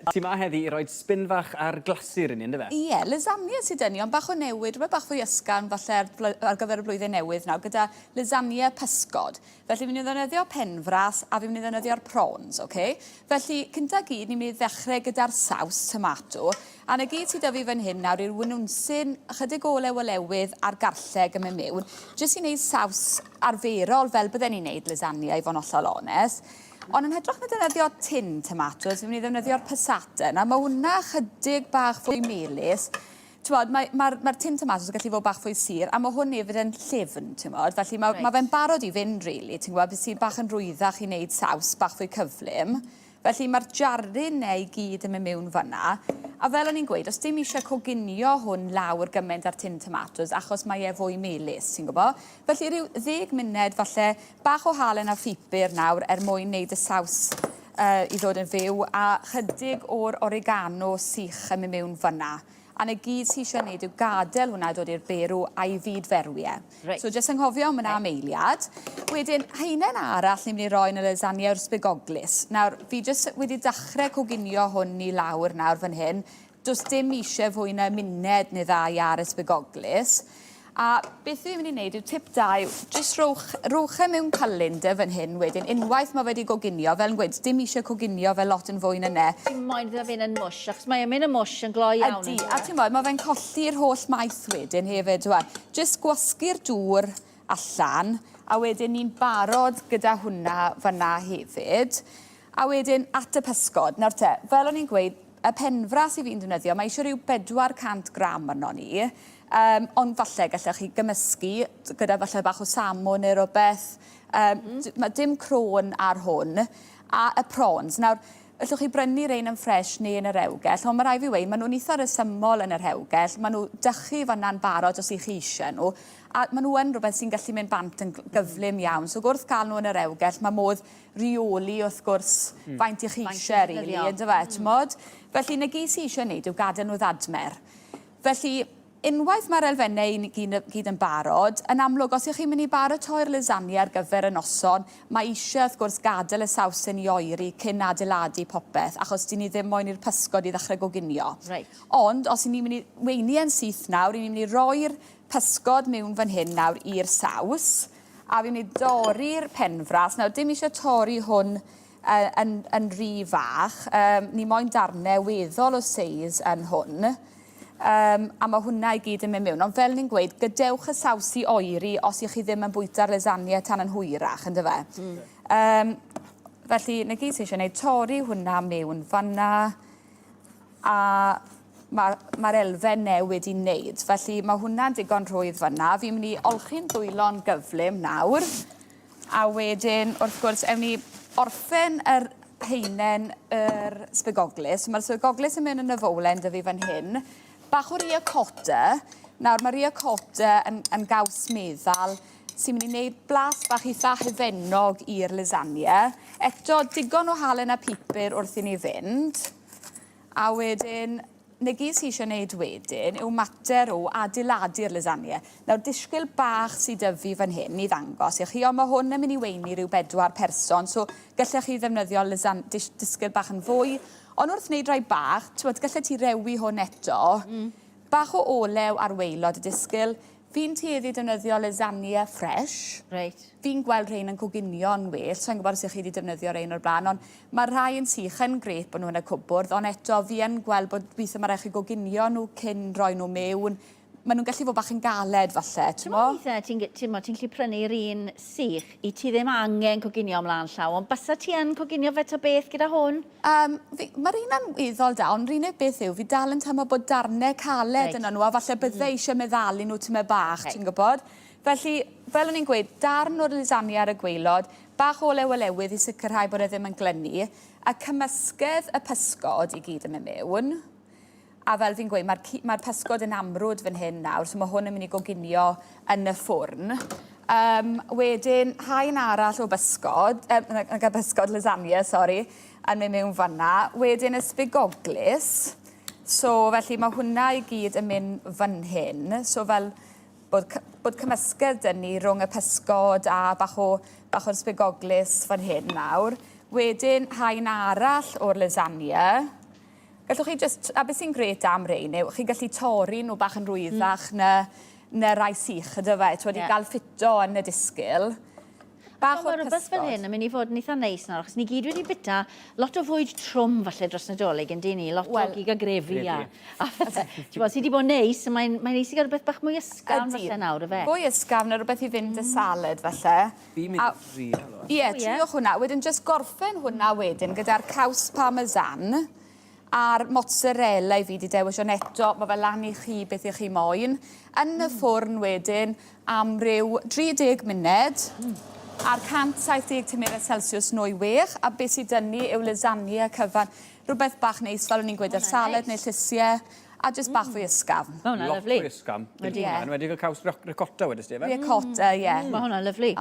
Ti ma heddi i roed spin fach ar glasur yn un, dy fe? Ie, lasagna sydd dyn ni, ond bach o newid, rhywbeth bach fwy ysgan falle ar gyfer y blwyddyn newydd nawr, gyda lasagna pysgod. Felly, fi'n mynd i ddefnyddio penfras a fi'n mynd i ddefnyddio'r prawns, okay? Felly, cynta gyd, ni'n mynd i ddechrau gyda'r saws tomato. A na gyd sydd 'da fi fan hyn nawr yw'r wynwnsyn, chydig olew olewydd a'r garlleg yn mynd mewn. Jyst i wneud saws arferol fel bydden ni'n wneud lasagna i fod yn hollol onest. Ond yn hytrach na defnyddio tin tomatos, fi'n mynd i ddefnyddio'r passata. A mae hwnna chydig bach fwy melys. Mae'r tin tomatos yn gallu fod bach fwy sur, a mae hwn hefyd yn llyfn, felly mae fe'n barod i fynd, really. Ti'n gwybod, beth sy'n bach yn rwyddach i wneud saws bach fwy cyflym. Felly mae'r jarrin neu gyd yn mynd mewn fanna. A fel o'n i'n gweud, os dim eisiau coginio hwn lawr gymaint ar tin tomatos, achos mae e fwy melys, ti'n gwybod? Felly rhyw 10 munud, falle, bach o halen a ffipur nawr mwyn wneud y saws i ddod yn fyw, a chydig o'r oregano sych yn mynd mewn fanna. A na gyd sy'n eisiau gwneud yw gadael hwnna dod i'r berw a'i fyd ferwiau. Right. So, jyst anghofio am yna am eiliad. Wedyn, haenen arall ni'n mynd i roi yn y lasagna yw'r sbigoglis. Nawr, fi jyst wedi dechrau coginio hwn i lawr nawr fan hyn. Does dim eisiau fwy na muned neu ddau ar y sbigoglis. A beth fi'n mynd i wneud yw tip 2, jyst rhowch e mewn cylinder fan hyn wedyn, unwaith mae wedi goginio, fel yn gweud, dim eisiau coginio fel lot yn fwy na ne. Dim moyn iddo fe'n yn mwsh, achos mae'n mynd yn mwsh yn gloi iawn. Ydy, a ti'n bod, mae fe'n colli'r holl maith wedyn hefyd, jyst gwasgu'r dŵr allan, a wedyn ni'n barod gyda hwnna fanna hefyd. A wedyn at y pysgod. Nawr te, fel o'n i'n gweud, y penfras i fi'n defnyddio, mae eisiau rhyw 400 gram arno ni. Ond falle gallech chi gymysgu gyda falle bach o salmon neu rhywbeth. Mae dim crôn ar hwn. A y prawns. Nawr, allwch chi brynu rein yn ffres neu yn y rewgell, ond mae rai fi wei, maen nhw'n eitha resymol yn y rewgell. Maen nhw dychu fanna'n barod os i'ch chi eisiau nhw. A maen nhw yn rhywbeth sy'n gallu mynd bant yn gyflym iawn. So gwrth gael nhw yn y rewgell, mae modd reoli wrth gwrs faint i'ch chi eisiau, rili, ynddo fe, t'mod? Felly, na gyd sy'n eisiau wneud yw gadael nhw ddadmer. Felly, unwaith mae'r elfennau gyd yn barod, yn amlwg, os ych chi'n mynd i baratoi'r lasagna ar gyfer y noson, mae eisiau, wrth gwrs, gadael y saws yn i oeri cyn adeiladu popeth, achos dyn ni ddim moyn i'r pysgod i ddechrau goginio. Right. Ond, os ni'n mynd i weini yn syth nawr, ni'n mynd i roi'r pysgod mewn fan hyn nawr i'r saws, a fi'n mynd i dorri'r penfras. Nawr, dim eisiau torri hwn yn rhy fach. Ni moyn darnau weddol o seis yn hwn. A mae hwnna i gyd yn mynd mewn. Ond fel ni'n gweud, gadewch y saws i oeri os ych chi ddim yn bwyta'r lasagna tan yn hwyrach, ynddo fe? Felly, na gyd sy'n eisiau gwneud, torri hwnna mewn fanna, a mae'r elfen newid i wneud. Felly, mae hwnna'n digon rhwydd fanna. Fi'n mynd i olchi'n dwylo'n gyflym nawr, a wedyn, wrth gwrs, ewn ni orffen yr heinen yr sbigoglis. Mae'r sbigoglis yn mynd yn y fowlen dy fi fan hyn. Bach o ricotta. Nawr, mae ricotta yn gaws meddal sy'n mynd i wneud blas bach eitha hyfennog i'r lasagna. Eto, digon o halen a pupur wrth i ni fynd. A wedyn, na gyd sy'n eisiau gwneud wedyn yw mater o adeiladu'r lasagna. Nawr, disgwyl bach sydd dy fi fan hyn i ddangos i chi, ond mae hwn yn mynd i weini rhyw 4 person, so gallech chi ddefnyddio disgwyl bach yn fwy. Ond wrth wneud rai bach, gallai ti rewi hwn eto, bach o olew ar waelod y disgwyl. Fi'n tueddu defnyddio lasagna fresh. Right. Fi'n gweld rhain yn coginio'n well, so yn gwybod os ych chi wedi defnyddio rhain o'r blaen, ond mae rhai yn sych yn gret bod nhw yn y cwbwrdd, ond eto fi yn gweld bod weithio mae rhaid chi goginio nhw cyn rhoi nhw mewn. Maen nhw'n gallu fod bach yn galed falle, ti'n mo? Ti'n gallu prynu'r un sych i ti ddim angen coginio ymlaen llaw, ond bysa ti yn coginio fe to beth gyda hwn? Mae'r un yn weddol da, ond rhywun beth yw, fi dal yn teimlo bod darnau caled yna nhw, a falle bydde eisiau meddalu nhw tyma bach, ti'n gwybod? Felly, fel o'n i'n gweud, darn o'r lasagna ar y gwaelod, bach o olew olewydd i sicrhau bod e ddim yn glynu, a cymysgedd y pysgod i gyd yn mynd mewn. A fel fi'n gweud, mae'r pysgod yn amrwd fan hyn nawr, so mae hwn yn mynd i goginio yn y ffwrn. Wedyn, haen arall o bysgod, lasagna, yn mynd mewn fanna. Wedyn, y sbigoglis. So, felly, mae hwnna i gyd yn mynd fan hyn. So, fel bod cymysgedd dyn ni rhwng y pysgod a bach o'r sbigoglis fan hyn nawr. Wedyn, haen arall o'r lasagna. Gallwch chi just, a beth sy'n gret am rein yw, chi gallu torri nhw bach yn rwyddach na rai sych ydy fe. Ti wedi gael ffito yn y disgyl. Bach Mae o'r rhywbeth fel hyn yn mynd i fod yn eitha neis nawr, achos ni gyd wedi bita lot o fwyd trwm falle dros Nadolig yn dyn ni, lot o gig a grefi a pethau. Ti'n bod, sydd wedi bod neis, mae'n neis i gael rhywbeth bach mwy ysgafn falle nawr, y fe? Fwy ysgafn a rhywbeth i fynd y salad falle. Fi'n mynd i rio. Ie, triwch hwnna. Wedyn just gorffen hwnna wedyn gyda'r caws parmesan a'r mozzarella i fi wedi dewis o'n eto. Mae fe lan i chi beth i chi moyn. Yn y ffwrn wedyn am ryw 30 munud. A'r 170 Celsius nwy wech, a beth sydd dyn ni yw lasagna cyfan. Rhywbeth bach neis fel o'n i'n gweud, salad neu llysiau, a jyst bach fwy ysgafn. Mae hwnna'n Lot lyflu. o ysgam. Ie. Yn wedi cael caws ricotta wedys ti, efe? Ricotta, ie. Mae hwnna'n lyflu.